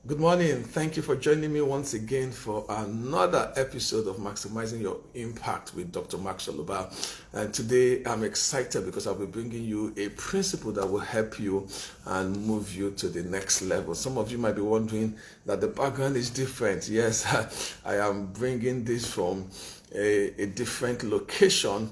Good morning. Thank you for joining me once again for another episode of Maximizing Your Impact with Dr. Maxwell, Ubah. And today I'm excited because I'll be bringing you a principle that will help you and move you to the next level. Some of you might be wondering that the background is different. Yes, I am bringing this from a different location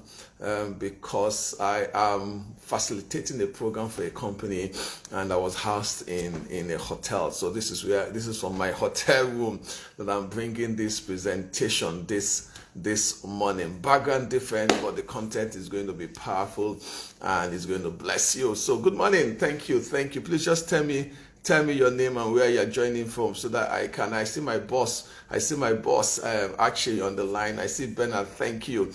because I am facilitating a program for a company, and I was housed in a hotel. So this is from my hotel room that I'm bringing this presentation this morning. Background different, but the content is going to be powerful and it's going to bless you. So good morning. Thank you. Please just tell me your name and where you're joining from so that I see my boss actually on the line. I see Bernard. Thank you.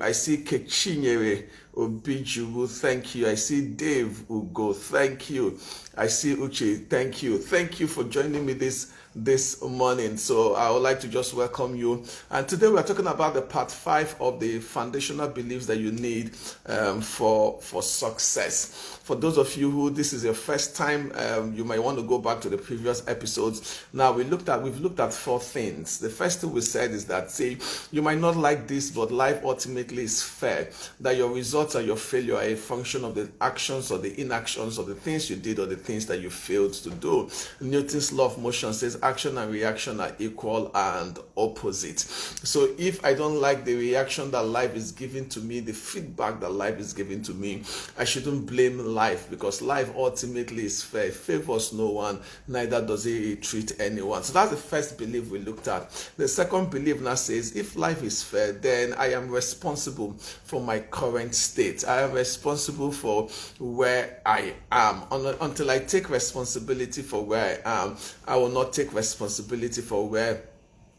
I see Kechinyere Obijubu. Thank you. I see Dave Ugo. Thank you. I see Uche. Thank you for joining me this morning. So I would like to just welcome you. And today we are talking about the part 5 of the foundational beliefs that you need for success. For those of you who this is your first time, you might want to go back to the previous episodes. Now we've looked at 4 things. The first thing we said is that, say, you might not like this, but life ultimately is fair. That your results and your failure are a function of the actions or the inactions or the things you did or the things that you failed to do. Newton's law of motion says action and reaction are equal and opposite. So if I don't like the reaction that life is giving to me, the feedback that life is giving to me, I shouldn't blame life, because life ultimately is fair. It favors no one, neither does it treat anyone. So that's the first belief we looked at. The second belief now says, if life is fair, then I am responsible for my current state. I am responsible for where I am. Until I take responsibility for where I am, I will not take responsibility for where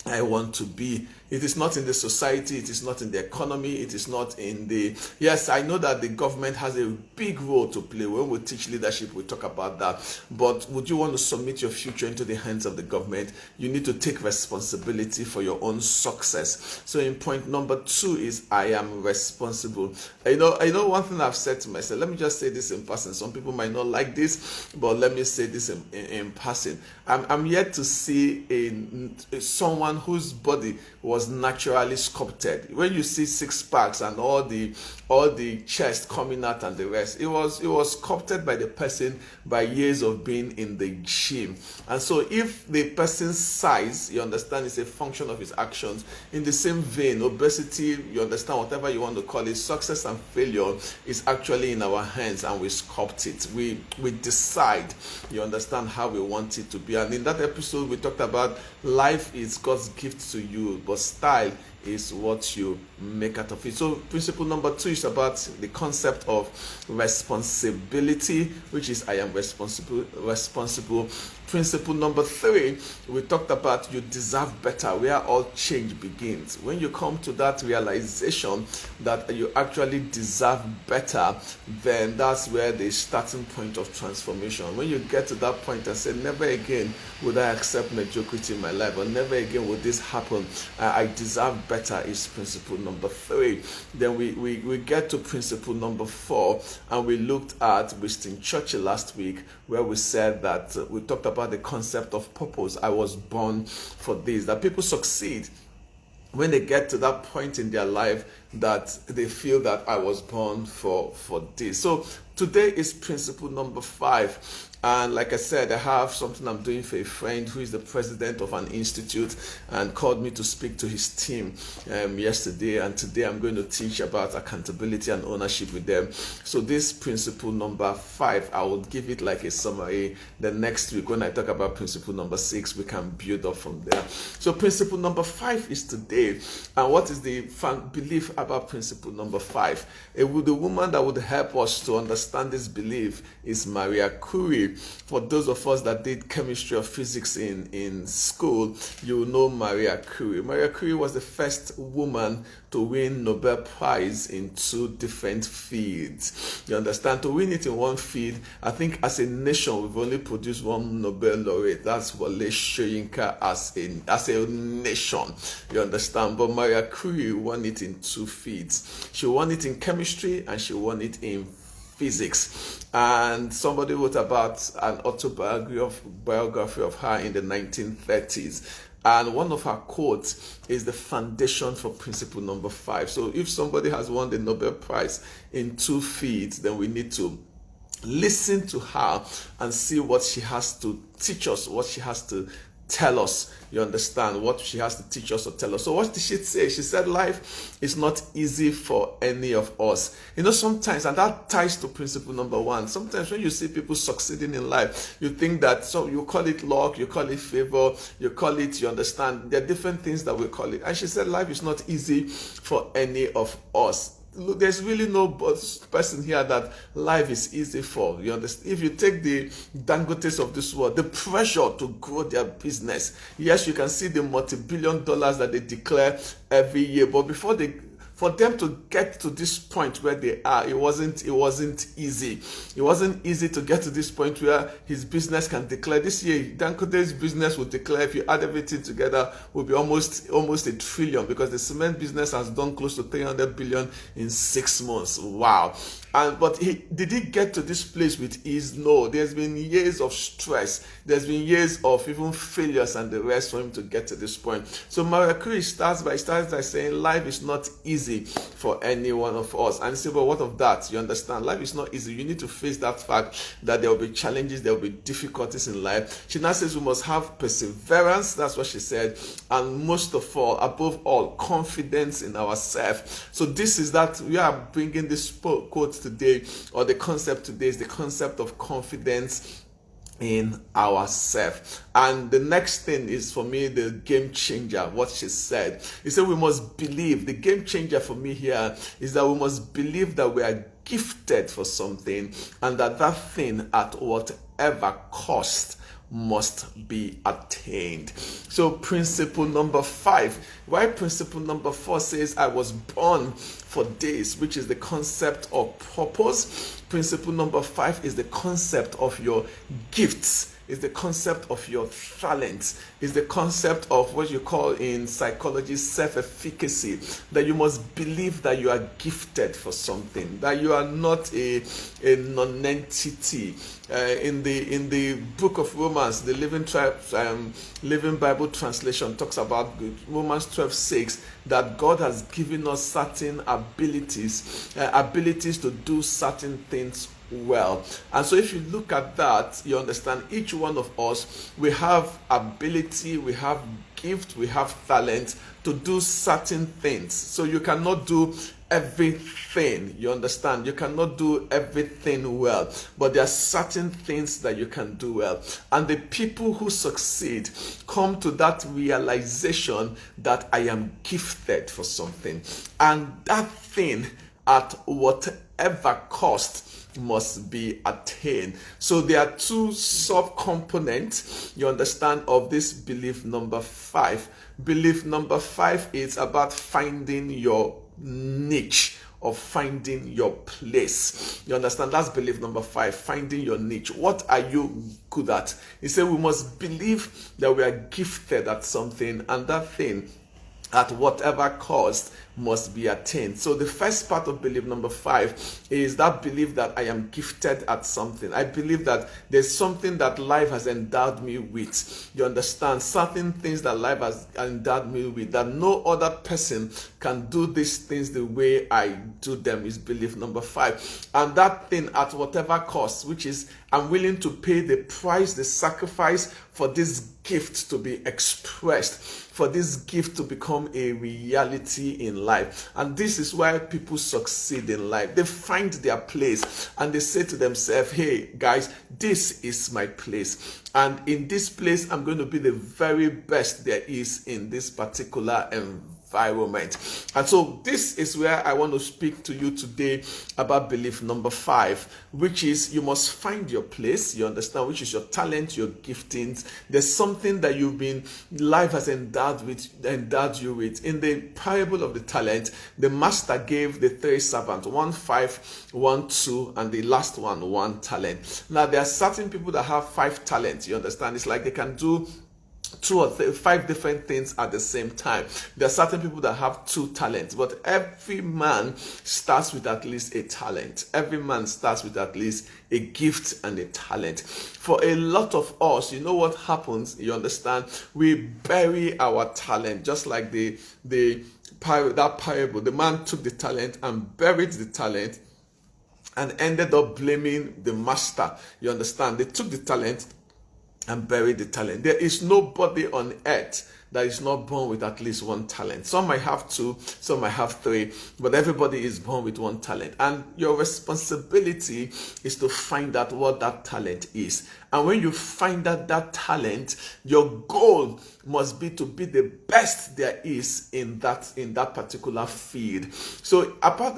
I want to be. It is not in the society, it is not in the economy, it is not in the... Yes, I know that the government has a big role to play. When we teach leadership, we talk about that. But would you want to submit your future into the hands of the government? You need to take responsibility for your own success. So in point number 2 is, I am responsible. I know one thing I've said to myself, let me just say this in passing. Some people might not like this, but let me say this in passing. I'm yet to see someone whose body was naturally sculpted. When you see six packs and all the chest coming out and the rest, it was sculpted by the person by years of being in the gym. And so if the person's size, you understand, is a function of his actions, in the same vein, obesity, you understand, whatever you want to call it, success and failure is actually in our hands, and we sculpt it. We decide, you understand, how we want it to be. And in that episode we talked about life is God's gift to you, but style is what you make out of it. So principle number 2 is about the concept of responsibility, which is I am responsible. Principle number 3, we talked about you deserve better, where all change begins. When you come to that realization that you actually deserve better, then that's where the starting point of transformation. When you get to that point and say, never again would I accept mediocrity in my life, or never again would this happen, I deserve better, is principle number 3. Then we get to principle number 4, and we looked at Winston Churchill last week, where we said that we talked about the concept of purpose. I was born for this. That people succeed when they get to that point in their life that they feel that I was born for this. So today is principle number 5. And like I said, I have something I'm doing for a friend who is the president of an institute, and called me to speak to his team yesterday. And today I'm going to teach about accountability and ownership with them. So this principle number 5, I will give it like a summary. The next week, when I talk about principle number 6, we can build up from there. So principle number 5 is today. And what is the belief about principle number 5? The woman that would help us to understand this belief is Maria Curie. For those of us that did chemistry or physics in school, you know Maria Curie. Maria Curie was the first woman to win Nobel Prize in 2 different fields. You understand? To win it in one field, I think as a nation, we've only produced 1 Nobel laureate. That's Wale Soyinka as a nation. You understand? But Maria Curie won it in 2 fields. She won it in chemistry and she won it in physics. And somebody wrote about an autobiography of her in the 1930s. And one of her quotes is the foundation for principle number 5. So if somebody has won the Nobel Prize in 2 fields, then we need to listen to her and see what she has to teach us, what she has to tell us. You understand what she has to teach us or tell us. So what did she say? She said life is not easy for any of us. You know, sometimes, and that ties to principle number 1, sometimes when you see people succeeding in life, you think that, so you call it luck, you call it favor, you call it, you understand, there are different things that we call it. And she said life is not easy for any of us. Look, there's really no person here that life is easy for. You understand? If you take the Dangotes of this world, the pressure to grow their business, yes, you can see the multi-billion dollars that they declare every year, but for them to get to this point where they are, it wasn't easy. It wasn't easy to get to this point where his business can declare. This year, Dangote's business will declare, if you add everything together, will be almost $1 trillion, because the cement business has done close to 300 billion in 6 months. Wow. But did he get to this place with ease? No. There's been years of stress. There's been years of even failures and the rest for him to get to this point. So Maria Curie starts by saying life is not easy for any one of us. And you say, but what of that? You understand? Life is not easy. You need to face that fact that there will be challenges, there will be difficulties in life. She now says we must have perseverance. That's what she said. And most of all, above all, confidence in ourselves. So this is that we are bringing this quote today, or the concept today is the concept of confidence in ourselves. And the next thing is, for me, the game changer, what she said. He said we must believe. The game changer for me here is that we must believe that we are gifted for something, and that thing, at whatever cost, must be attained. So principle number 5. Why principle number 4 says I was born for this, which is the concept of purpose. Principle number 5 is the concept of your gifts, is the concept of your talents, is the concept of what you call in psychology self-efficacy, that you must believe that you are gifted for something, that you are not a non-entity. In the book of Romans, the Living Bible translation talks about Romans 12:6, that God has given us certain abilities to do certain things well. And so if you look at that, you understand each one of us, we have ability, we have gift, we have talent to do certain things. So you cannot do everything, you understand? You cannot do everything well, but there are certain things that you can do well. And the people who succeed come to that realization that I am gifted for something, and that thing, at whatever cost, must be attained. So there are 2 sub-components, you understand, of this belief number 5. Belief number 5 is about finding your niche, of finding your place. You understand? That's belief number 5, finding your niche. What are you good at? He said we must believe that we are gifted at something, and that thing, at whatever cost, must be attained. So the first part of belief number 5 is that belief that I am gifted at something. I believe that there's something that life has endowed me with. You understand? Certain things that life has endowed me with, that no other person can do these things the way I do them, is belief number 5. And that thing, at whatever cost, which is I'm willing to pay the price, the sacrifice, for this gift to be expressed, for this gift to become a reality in life. And this is why people succeed in life. They find their place and they say to themselves, hey guys, this is my place, and in this place I'm going to be the very best there is in this particular environment. And so this is where I want to speak to you today about belief number 5, which is you must find your place, you understand, which is your talent, your giftings. There's something that life has endowed you with. In the parable of the talent, the master gave the 3 servants, 1 5, 1 2, and the last one 1 talent. Now there are certain people that have 5 talents, you understand. It's like they can do two or five different things at the same time. There are certain people that have 2 talents, but every man starts with at least a talent. Every man starts with at least a gift and a talent. For a lot of us, you know what happens? You understand? We bury our talent, just like that parable. The man took the talent and buried the talent and ended up blaming the master. You understand? They took the talent and bury the talent. There is nobody on earth that is not born with at least 1 talent. Some might have 2, some might have 3, but everybody is born with 1 talent. And your responsibility is to find out what that talent is. And when you find out that talent, your goal must be to be the best there is in that particular field. So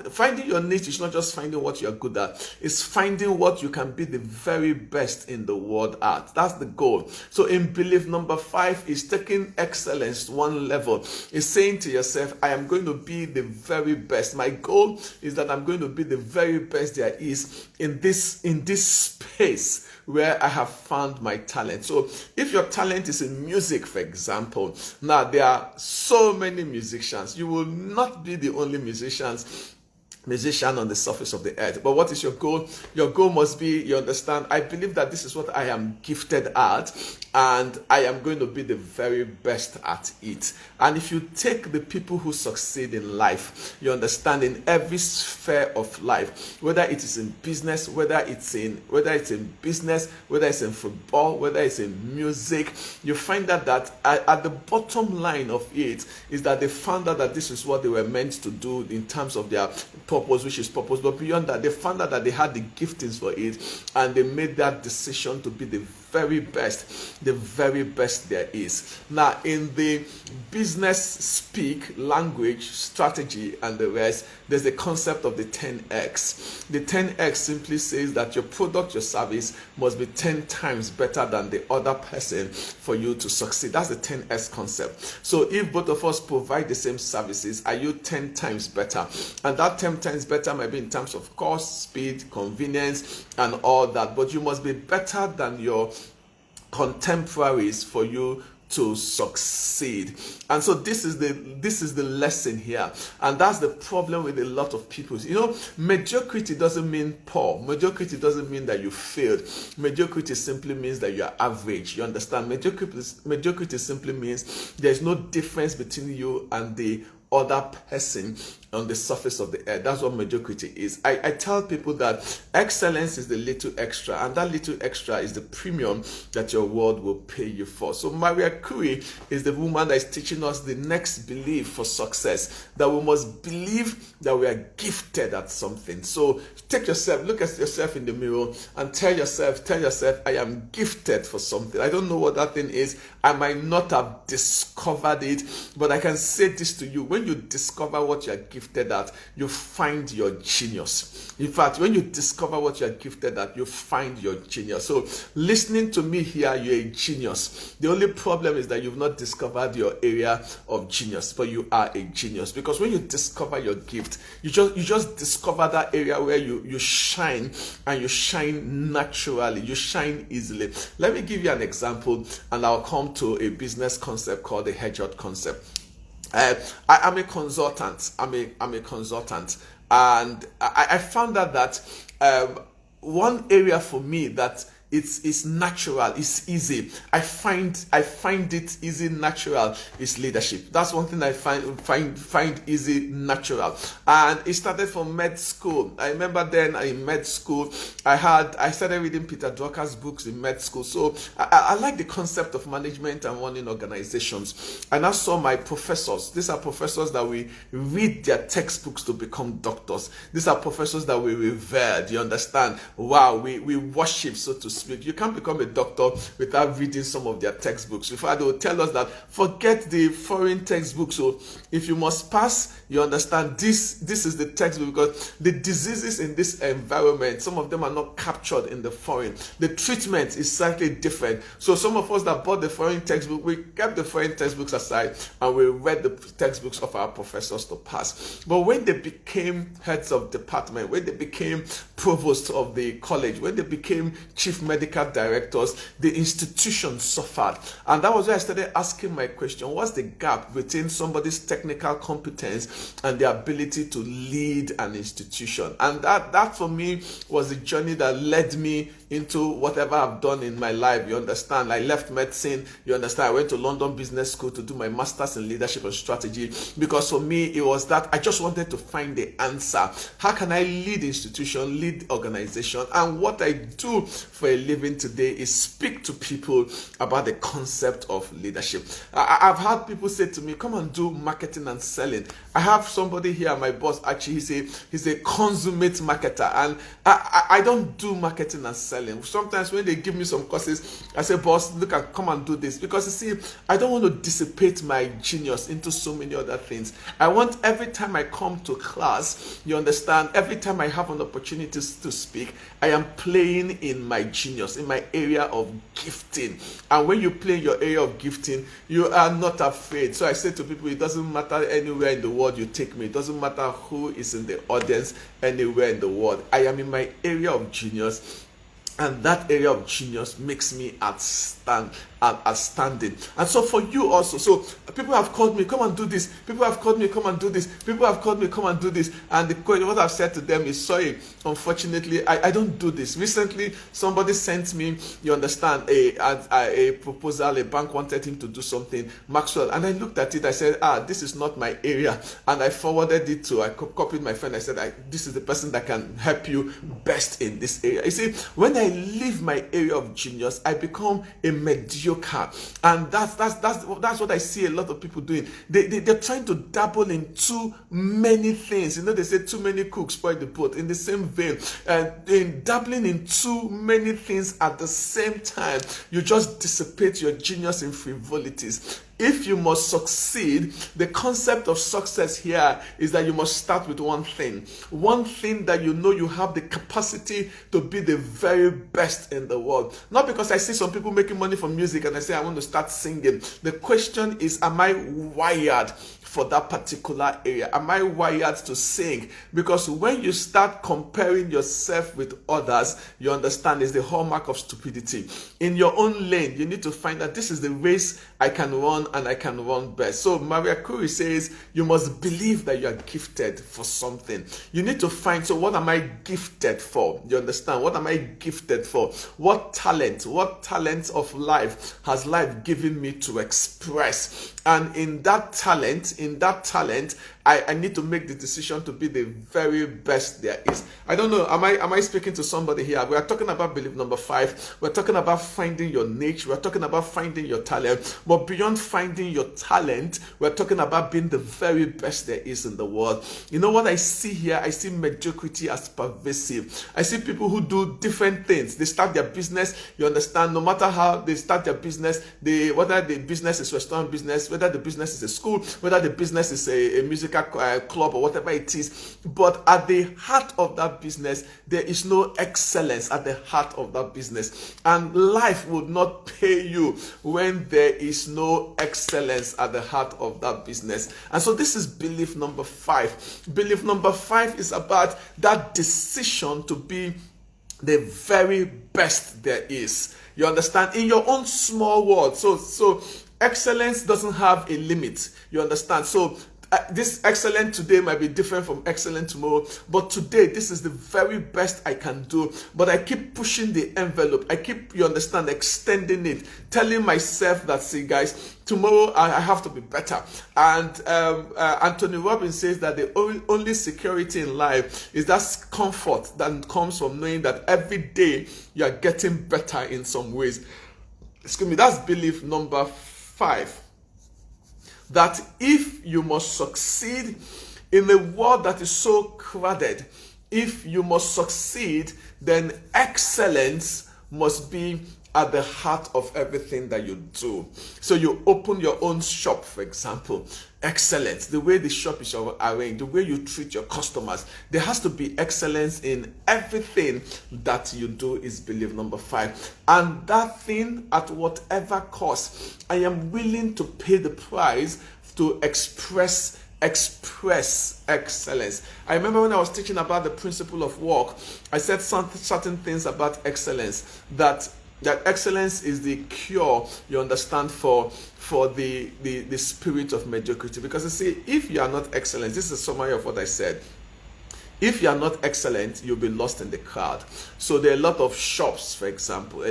finding your niche is not just finding what you're good at, it's finding what you can be the very best in the world at. That's the goal. So in belief number 5 is taking excellence 1 level. It's saying to yourself, I am going to be the very best. My goal is that I'm going to be the very best there is in this space where I have found my talent. So if your talent is in music, for example, now there are so many musicians. You will not be the only musician on the surface of the earth. But what is your goal? Your goal must be, you understand, I believe that this is what I am gifted at, and I am going to be the very best at it. And if you take the people who succeed in life, you understand, in every sphere of life, whether it is in business, whether it's in business, whether it's in football, whether it's in music, you find that at the bottom line of it is that they found out that this is what they were meant to do in terms of their purpose, which is purpose. But beyond that, they found out that they had the giftings for it, and they made that decision to be the very best there is. Now, in the business speak, language, strategy, and the rest, there's the concept of the 10x. The 10x simply says that your product, your service must be 10 times better than the other person for you to succeed. That's the 10x concept. So if both of us provide the same services, are you 10 times better? And that 10 times better might be in terms of cost, speed, convenience, and all that. But you must be better than your contemporaries for you to succeed. And so this is the lesson here, and that's the problem with a lot of people. You know, mediocrity doesn't mean poor. Mediocrity doesn't mean that you failed. Mediocrity simply means that you are average. You understand? Mediocrity simply means there's no difference between you and the other person on the surface of the earth. That's what mediocrity is. I tell people that excellence is the little extra, and that little extra is the premium that your world will pay you for. So Maria Curie is the woman that is teaching us the next belief for success, that we must believe that we are gifted at something. So take yourself, look at yourself in the mirror and tell yourself, I am gifted for something. I don't know what that thing is. I might not have discovered it, but I can say this to you. When you discover what you are gifted at, you find your genius. In fact, when you discover what you are gifted at, you find your genius. So listening to me here, you're a genius. The only problem is that you've not discovered your area of genius, but you are a genius. Because when you discover your gift, you just discover that area where you shine, and you shine naturally, you shine easily. Let me give you an example, and I'll come to a business concept called the hedgehog concept. I'm a consultant. I'm a consultant, and I found out that one area for me that it's natural, it's easy. I find it easy, natural is leadership. That's one thing I find easy, natural. And it started from med school. I remember then in med school, I started reading Peter Drucker's books in med school. So I like the concept of management and running organizations. And I saw my professors. These are professors that we read their textbooks to become doctors. These are professors that we revere. Do you understand? Wow, we worship, so to speak. You can't become a doctor without reading some of their textbooks. In fact, they will tell us that forget the foreign textbooks. So if you must pass, you understand this is the textbook, because the diseases in this environment, some of them are not captured in the foreign. The treatment is slightly different. So some of us that bought the foreign textbook, we kept the foreign textbooks aside and we read the textbooks of our professors to pass. But when they became heads of department, when they became provost of the college, when they became chief medical medical directors, the institution suffered. And that was why I started asking my question, what's the gap between somebody's technical competence and the ability to lead an institution? And that for me was the journey that led me into whatever I've done in my life. You understand? I left medicine. You understand? I went to London Business School to do my master's in leadership and strategy, because for me it was that I just wanted to find the answer. How can I lead institution, lead organization? And what I do for a living today is speak to people about the concept of leadership. I've had people say to me, come and do marketing and selling. I have somebody here, my boss, actually, he's a consummate marketer, and I don't do marketing and selling. Sometimes when they give me some courses, I say, boss, look, come and do this. Because you see, I don't want to dissipate my genius into so many other things. I want every time I come to class, you understand, every time I have an opportunity to speak, I am playing in my genius, in my area of gifting. And when you play in your area of gifting, you are not afraid. So I say to people, it doesn't matter anywhere in the world you take me. It doesn't matter who is in the audience anywhere in the world. I am in my area of genius. And that area of genius makes me outstanding. And so for you also, so people have called me, come and do this. People have called me, come and do this. People have called me, come and do this. And what I've said to them is, sorry, unfortunately, I don't do this. Recently, somebody sent me, you understand, a proposal. A bank wanted him to do something, Maxwell. And I looked at it, I said, this is not my area. And I forwarded it to, I copied my friend. I said, this is the person that can help you best in this area. You see, when I leave my area of genius, I become a mediocre. And that's what I see a lot of people doing. They're trying to dabble in too many things. You know, they say too many cooks spoil the pot. In the same vein, in dabbling in too many things at the same time, you just dissipate your genius in frivolities. If you must succeed, the concept of success here is that you must start with one thing that you know you have the capacity to be the very best in the world. Not because I see some people making money from music and I say I want to start singing. The question is, am I wired for that particular area? Am I wired to sing? Because when you start comparing yourself with others, you understand, is the hallmark of stupidity. In your own lane, you need to find that this is the race I can run and I can run best. So Maria Curie says you must believe that you are gifted for something. You need to find, so what am I gifted for? You understand? What am I gifted for? What talent of life has life given me to express? And in that talent, I need to make the decision to be the very best there is. I don't know, am I speaking to somebody here? We are talking about belief number 5. We're talking about finding your niche. We're talking about finding your talent. But beyond finding your talent, we're talking about being the very best there is in the world. You know what I see here? I see mediocrity as pervasive. I see people who do different things. They start their business, you understand, no matter how they start their business, whether the business is restaurant business, whether the business is a school, whether the business is a musical club or whatever it is, but at the heart of that business, there is no excellence at the heart of that business. And life would not pay you when there is no excellence at the heart of that business. And so this is belief number 5. Belief number 5 is about that decision to be the very best there is. You understand? In your own small world. So excellence doesn't have a limit. You understand? So this excellent today might be different from excellent tomorrow, but today this is the very best I can do. But I keep pushing the envelope. I keep, you understand, extending it, telling myself that, see guys, tomorrow I have to be better. And Anthony Robbins says that the only security in life is that comfort that comes from knowing that every day you are getting better in some ways. Excuse me, that's belief number 5. That if you must succeed in a world that is so crowded, if you must succeed, then excellence must be at the heart of everything that you do. So you open your own shop, for example. Excellence, the way the shop is arranged, the way you treat your customers. There has to be excellence in everything that you do is belief number 5. And that thing, at whatever cost, I am willing to pay the price to express express excellence. I remember when I was teaching about the principle of work, I said certain things about excellence, that excellence is the cure, you understand, for the spirit of mediocrity. Because you see, if you are not excellent, this is a summary of what I said. If you are not excellent, you'll be lost in the crowd. So there are a lot of shops, for example,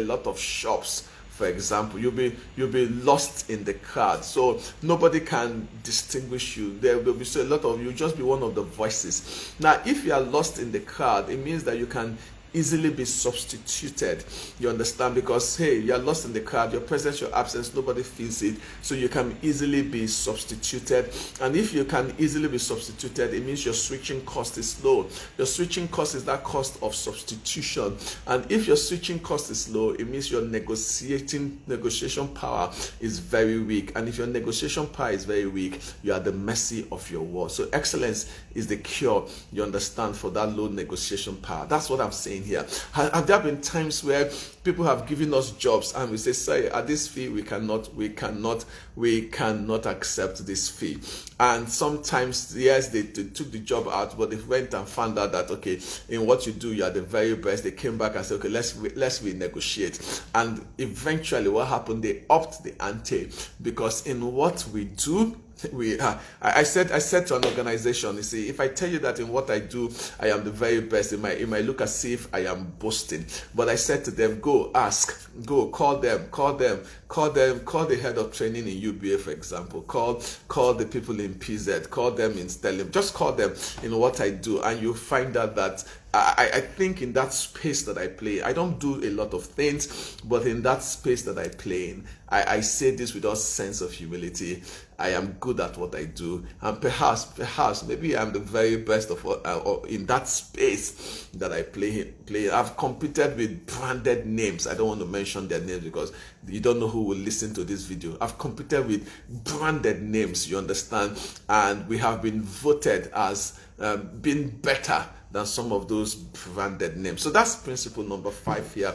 you'll be lost in the crowd. So nobody can distinguish you. There will be a lot of you'll just be one of the voices. Now, if you are lost in the crowd, it means that you can easily be substituted, you understand, because hey, you're lost in the crowd, your presence, your absence, nobody feels it, so you can easily be substituted. And if you can easily be substituted, it means your switching cost is low. Your switching cost is that cost of substitution, and if your switching cost is low, it means your negotiation power is very weak. And if your negotiation power is very weak, you are at the mercy of your world. So excellence is the cure, you understand, for that low negotiation power. That's what I'm saying here. Have there been times where people have given us jobs and we say, sorry, at this fee we cannot accept this fee? And sometimes, yes, they took the job out, but they went and found out that, okay, in what you do, you are the very best. They came back and said, okay, let's renegotiate. And eventually what happened, they upped the ante, because in what we do, I said to an organization, you see, if I tell you that in what I do I am the very best, it might look as if I am boasting. But I said to them, go call the head of training in Ubah, for example, call the people in PZ, call them in Stellim, just call them in what I do, and you find out that I think in that space that I play, I don't do a lot of things, but in that space that I play in, I say this with a sense of humility. I am good at what I do, and perhaps maybe I'm the very best of what in that space that I play. I've competed with branded names. I don't want to mention their names because you don't know who will listen to this video. I've competed with branded names, you understand, and we have been voted as being better than some of those branded names. So that's principle number 5 here.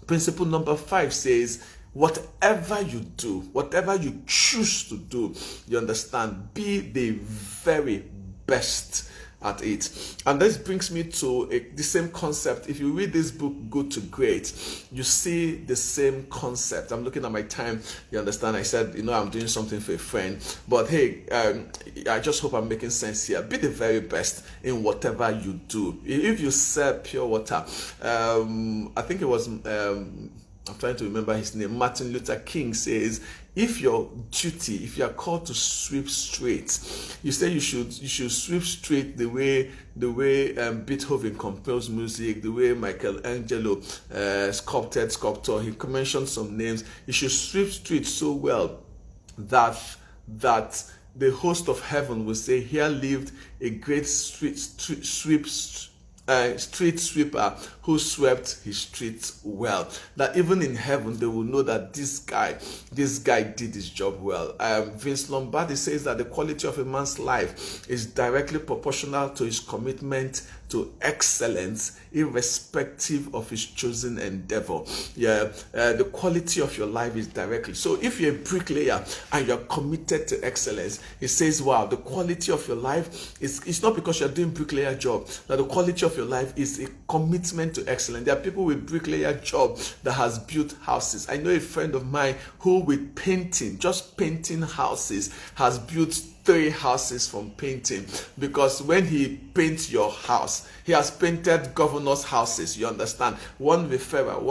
Principle number 5 says, whatever you do, whatever you choose to do, you understand, be the very best at it. And this brings me to the same concept. If you read this book, Good to Great, you see the same concept. I'm looking at my time, you understand. I said, I'm doing something for a friend, but hey, I just hope I'm making sense here. Be the very best in whatever you do. If you sell pure water, I think it was I'm trying to remember his name, Martin Luther King says, if you are called to sweep streets, you say you should sweep street the way Beethoven composed music, the way Michelangelo sculptor. He mentioned some names. You should sweep streets so well that the host of heaven will say, here lived a great street sweeper who swept his streets well. That even in heaven they will know that this guy did his job well. Vince Lombardi says that the quality of a man's life is directly proportional to his commitment to excellence, irrespective of his chosen endeavor. The quality of your life is directly. So if you're a bricklayer and you're committed to excellence, he says, wow, the quality of your life it's not because you're doing bricklayer job, that the quality of your life is a commitment to excellence. There are people with bricklayer job that has built houses. I know a friend of mine who with just painting houses, has built 3 houses from painting, because when he paints your house, he has painted governors' houses, you understand, one referral,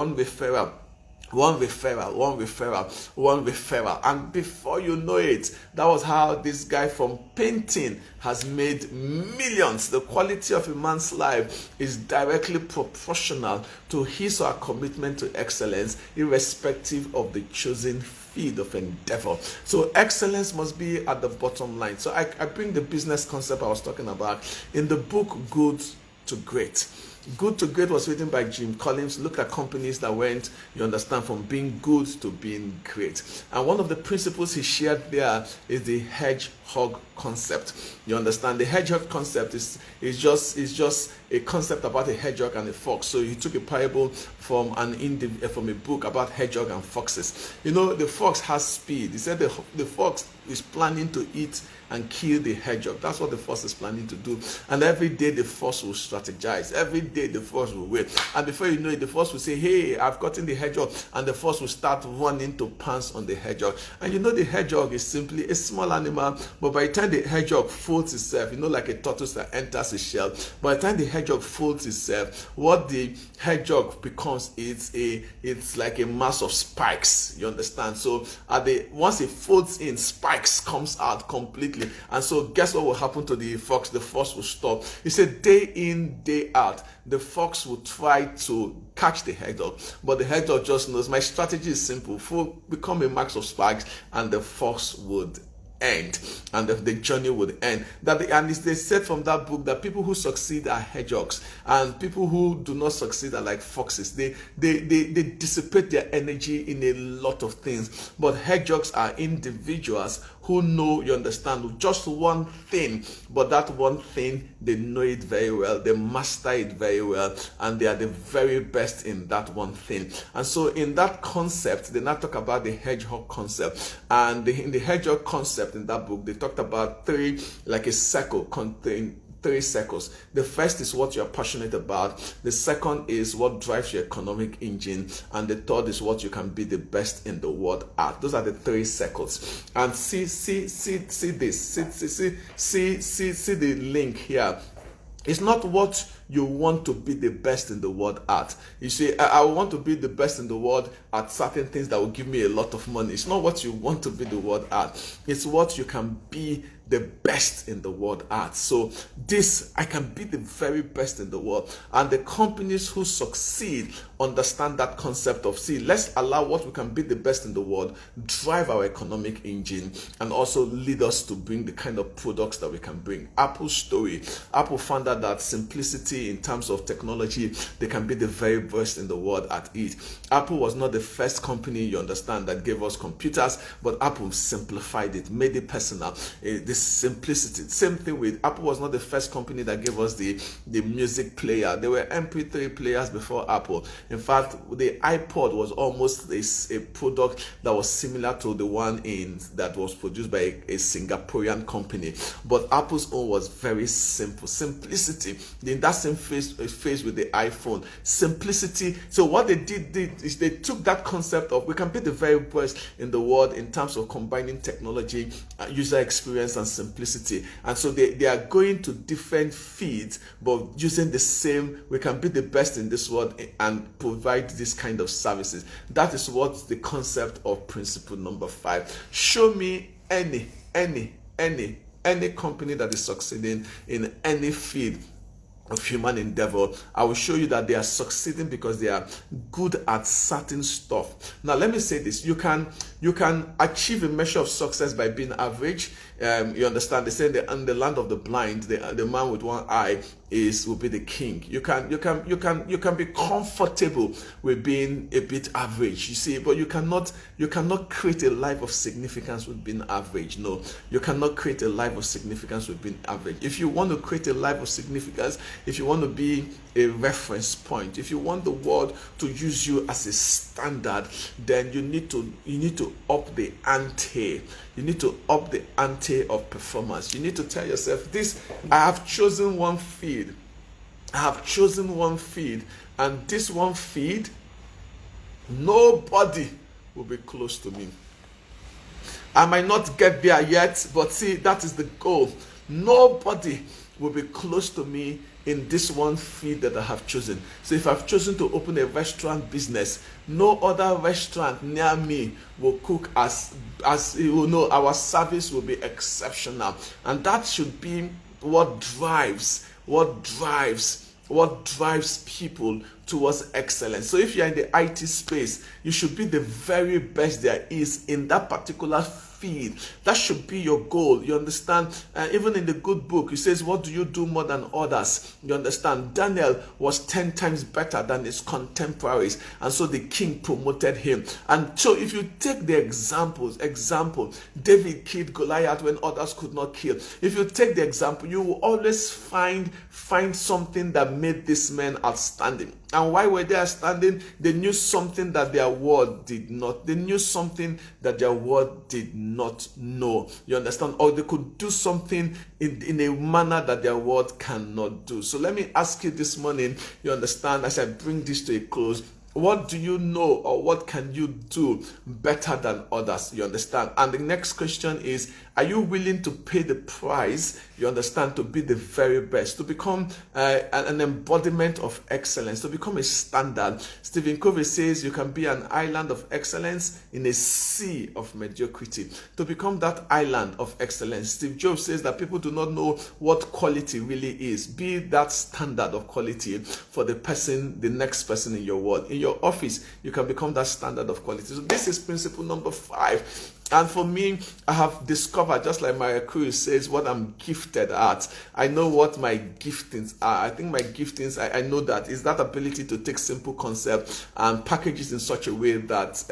and before you know it, that was how this guy from painting has made millions. The quality of a man's life is directly proportional to his or her commitment to excellence, irrespective of the chosen field of endeavor. So excellence must be at the bottom line. So I bring the business concept I was talking about in the book Good to Great. Good to Great was written by Jim Collins. Look at companies that went, you understand, from being good to being great. And one of the principles he shared there is the hedgehog concept. You understand, the hedgehog concept is just a concept about a hedgehog and a fox. So he took a parable from a book about hedgehog and foxes. You know, the fox has speed. He said the fox is planning to eat and kill the hedgehog. That's what the fox is planning to do. And every day the fox will strategize. Every day the fox will wait. And before you know it, the fox will say, hey, I've gotten the hedgehog. And the fox will start running to pounce on the hedgehog. And you know, the hedgehog is simply a small animal. But by the time the hedgehog folds itself, you know, like a tortoise that enters a shell, by the time the hedgehog folds itself, what the hedgehog becomes, it's like a mass of spikes. You understand? So once it folds in, spikes comes out completely. And so guess what will happen to the fox? The fox will stop. He said day in, day out, the fox will try to catch the hedgehog, but the hedgehog just knows my strategy is simple: become a mass of spikes, and the fox would end, and the journey would end. And they said from that book that people who succeed are hedgehogs, and people who do not succeed are like foxes. They dissipate their energy in a lot of things, but hedgehogs are individuals who know, you understand, just one thing, but that one thing, they know it very well, they master it very well, and they are the very best in that one thing. And so in that concept, they now talk about the hedgehog concept. And in the hedgehog concept in that book, they talked about like a circle containing 3 circles. The first is what you're passionate about. The second is what drives your economic engine. And the third is what you can be the best in the world at. Those are the 3 circles. And see this. See the link here. It's not what you want to be the best in the world at. You see, I want to be the best in the world at certain things that will give me a lot of money. It's not what you want to be the world at. It's what you can be the best in the world at. So I can be the very best in the world. And the companies who succeed understand that concept of, let's allow what we can be the best in the world drive our economic engine and also lead us to bring the kind of products that we can bring. Apple's story. Apple found out that simplicity in terms of technology, they can be the very best in the world at it. Apple was not the first company, you understand, that gave us computers, but Apple simplified it, made it personal. This simplicity. Same thing with Apple was not the first company that gave us the music player. There were MP3 players before Apple. In fact, the iPod was almost a product that was similar to the one that was produced by a Singaporean company. But Apple's own was very simple. Simplicity. In that same phase with the iPhone. Simplicity. So what they did is they took that concept of we can be the very best in the world in terms of combining technology, user experience, and simplicity. And so they are going to different feeds, but using the same, we can be the best in this world and provide this kind of services. That is what the concept of principle number 5. Show me any company that is succeeding in any field of human endeavor. I will show you that they are succeeding because they are good at certain stuff. Now let me say this: you can achieve a measure of success by being average. You understand? They say in the land of the blind, the man with one eye will be the king. You can be comfortable with being a bit average, you see, but you cannot create a life of significance with being average. No, you cannot create a life of significance with being average. If you want to create a life of significance, if you want to be a reference point, if you want the world to use you as a standard, then you need to up the ante. You need to up the ante of performance. You need to tell yourself, I have chosen one field. And this one field, nobody will be close to me. I might not get there yet, but see, that is the goal. Nobody will be close to me in this one field that I have chosen. So if I've chosen to open a restaurant business, no other restaurant near me will cook as you will know. Our service will be exceptional, and that should be what drives people towards excellence. So if you're in the IT space, you should be the very best there is in that particular field. That should be your goal. You understand? Even in the good book, it says, what do you do more than others? You understand? Daniel was 10 times better than his contemporaries, and so the king promoted him. And so if you take the example, David killed Goliath when others could not kill. If you take the example, you will always find something that made this man outstanding. And why were they outstanding? They knew something that their world did not. They knew something that their world did not know. You understand? Or they could do something in a manner that their world cannot do. So let me ask you this morning, you understand, as I bring this to a close, what do you know, or what can you do better than others? You understand? And the next question is, are you willing to pay the price, you understand, to be the very best, to become an embodiment of excellence, to become a standard? Stephen Covey says you can be an island of excellence in a sea of mediocrity. To become that island of excellence, Steve Jobs says that people do not know what quality really is. Be that standard of quality for the next person in your world. In your office, you can become that standard of quality. So this is principle number 5. And for me, I have discovered, just like Maria Cruz says, what I'm gifted at. I know what my giftings are. I think my giftings, I know that is that ability to take simple concepts and package it in such a way that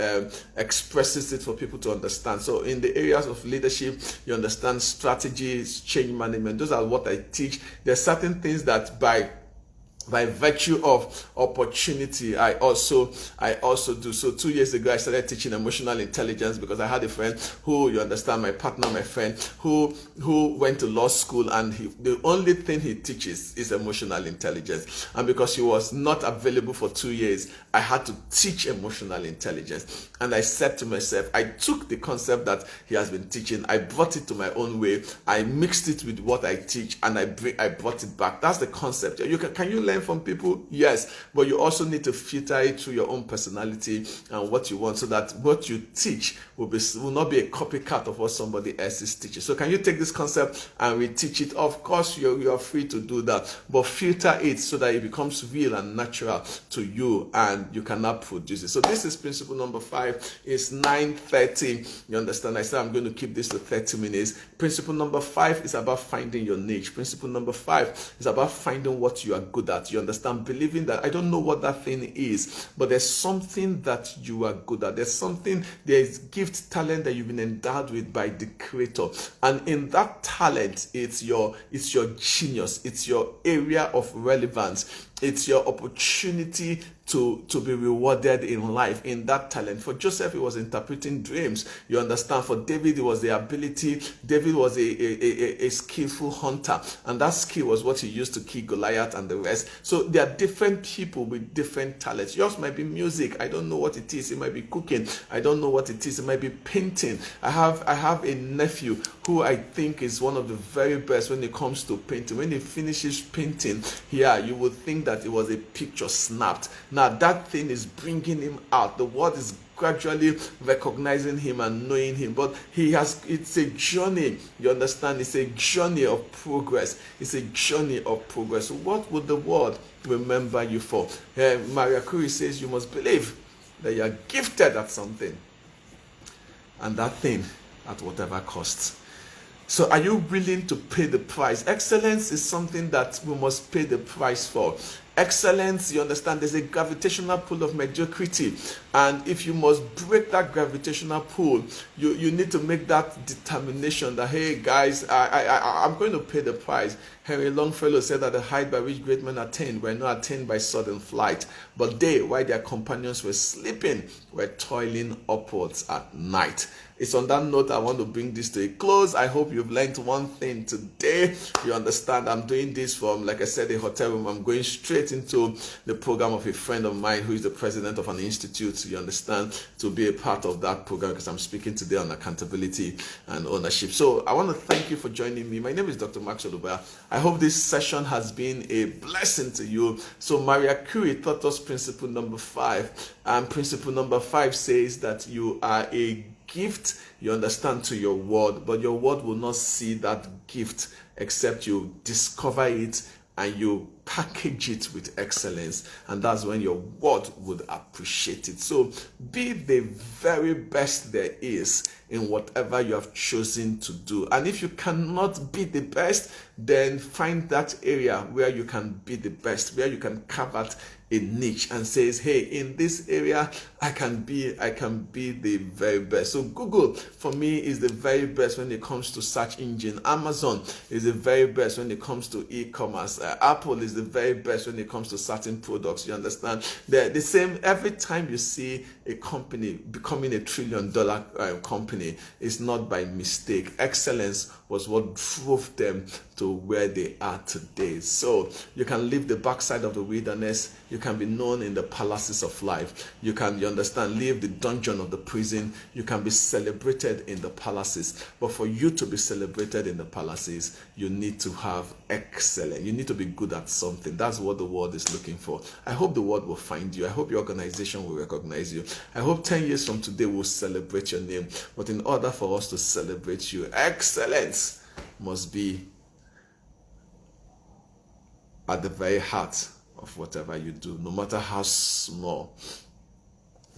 expresses it for people to understand. So in the areas of leadership, you understand strategies, change management. Those are what I teach. There are certain things that by virtue of opportunity, I also do. So 2 years ago, I started teaching emotional intelligence because I had a friend who, you understand, my friend, who went to law school, and the only thing he teaches is emotional intelligence. And because he was not available for 2 years, I had to teach emotional intelligence. And I said to myself, I took the concept that he has been teaching, I brought it to my own way, I mixed it with what I teach, and I brought it back. That's the concept. Can you learn from people? Yes, but you also need to filter it through your own personality and what you want, so that what you teach will not be a copycat of what somebody else is teaching. So can you take this concept and reteach it? Of course, you are free to do that, but filter it so that it becomes real and natural to you, and you cannot produce it. So this is principle number 5. It's 9:30. You understand? I said I'm going to keep this to 30 minutes. Principle number 5 is about finding your niche. Principle number 5 is about finding what you are good at. You understand? Believing that I don't know what that thing is, but there's something that you are good at. There's gift, talent that you've been endowed with by the Creator, and in that talent, it's your genius. It's your area of relevance. It's your opportunity to be rewarded in life in that talent. For Joseph, it was interpreting dreams. You understand? For David, it was the ability. David was a skillful hunter, and that skill was what he used to kill Goliath and the rest. So there are different people with different talents. Yours might be music. I don't know what it is. It might be cooking. I don't know what it is. It might be painting. I have a nephew who I think is one of the very best when it comes to painting. When he finishes painting, you would think that it was a picture snapped. Now that thing is bringing him out. The world is gradually recognizing him and knowing him, but it's a journey. You understand? It's a journey of progress. It's a journey of progress. What would the world remember you for? Maria Curie says you must believe that you are gifted at something, and that thing at whatever cost. So are you willing to pay the price? Excellence is something that we must pay the price for. Excellence, you understand, there's a gravitational pull of mediocrity, and if you must break that gravitational pull, you need to make that determination that, hey guys, I'm going to pay the price. Henry Longfellow said that the height by which great men attained were not attained by sudden flight, but they, while their companions were sleeping, were toiling upwards at night. It's on that note I want to bring this to a close. I hope you've learned one thing today. You understand, I'm doing this from, like I said, a hotel room. I'm going straight into the program of a friend of mine who is the president of an institute, you understand, to be a part of that program, because I'm speaking today on accountability and ownership. So I want to thank you for joining me. My name is Dr. Maxwell. Ubah. I hope this session has been a blessing to you. So Maria Curie taught us principle number 5, and principle number 5 says that you are a gift, you understand, to your world, but your world will not see that gift except you discover it and you package it with excellence, and that's when your world would appreciate it. So be the very best there is in whatever you have chosen to do. And if you cannot be the best, then find that area where you can be the best, where you can carve out a niche and says, hey, in this area I can be the very best. So Google for me is the very best when it comes to search engine. Amazon is the very best when it comes to e-commerce. Apple is the very best when it comes to certain products. You understand? They're the same. Every time you see a company becoming $1 trillion company, it's not by mistake. Excellence was what drove them to where they are today. So you can live the backside of the wilderness. You can be known in the palaces of life. You understand, leave the dungeon of the prison. You can be celebrated in the palaces. But for you to be celebrated in the palaces, you need to have excellence. You need to be good at something. That's what the world is looking for. I hope the world will find you. I hope your organization will recognize you. I hope 10 years from today we'll celebrate your name. But in order for us to celebrate you, excellence must be at the very heart of whatever you do, no matter how small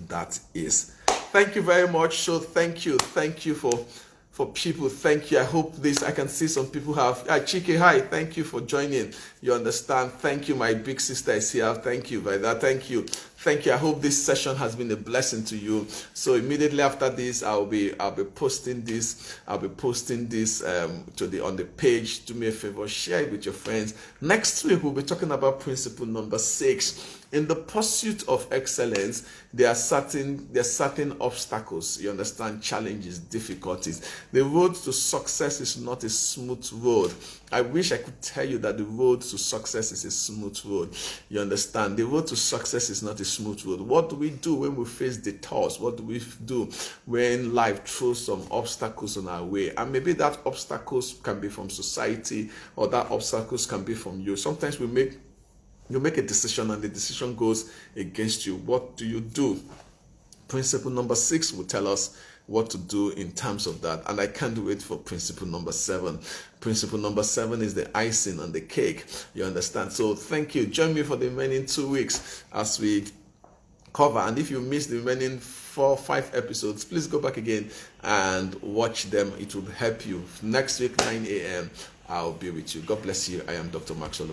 that is. Thank you very much. So thank you for people. Thank you. I hope I can see some people have. Chike, hi. Thank you for joining. You understand. Thank you. My big sister is here. Thank you, brother. Thank you. Thank you. I hope this session has been a blessing to you. So immediately after this, I'll be posting this. I'll be posting this on the page. Do me a favor, share it with your friends. Next week we'll be talking about principle number 6. In the pursuit of excellence, there are certain obstacles. You understand? Challenges, difficulties. The road to success is not a smooth road. I wish I could tell you that the road to success is a smooth road. You understand? The road to success is not a smooth road. What do we do when we face detours? What do we do when life throws some obstacles on our way? And maybe that obstacles can be from society, or that obstacles can be from you. Sometimes you make a decision and the decision goes against you. What do you do? Principle number 6 will tell us what to do in terms of that. And I can't wait for principle number 7. Principle number 7 is the icing on the cake. You understand? So thank you. Join me for the remaining 2 weeks as we cover. And if you missed the remaining 4 or 5 episodes, please go back again and watch them. It will help you. Next week, 9 a.m., I'll be with you. God bless you. I am Dr. Maxwell.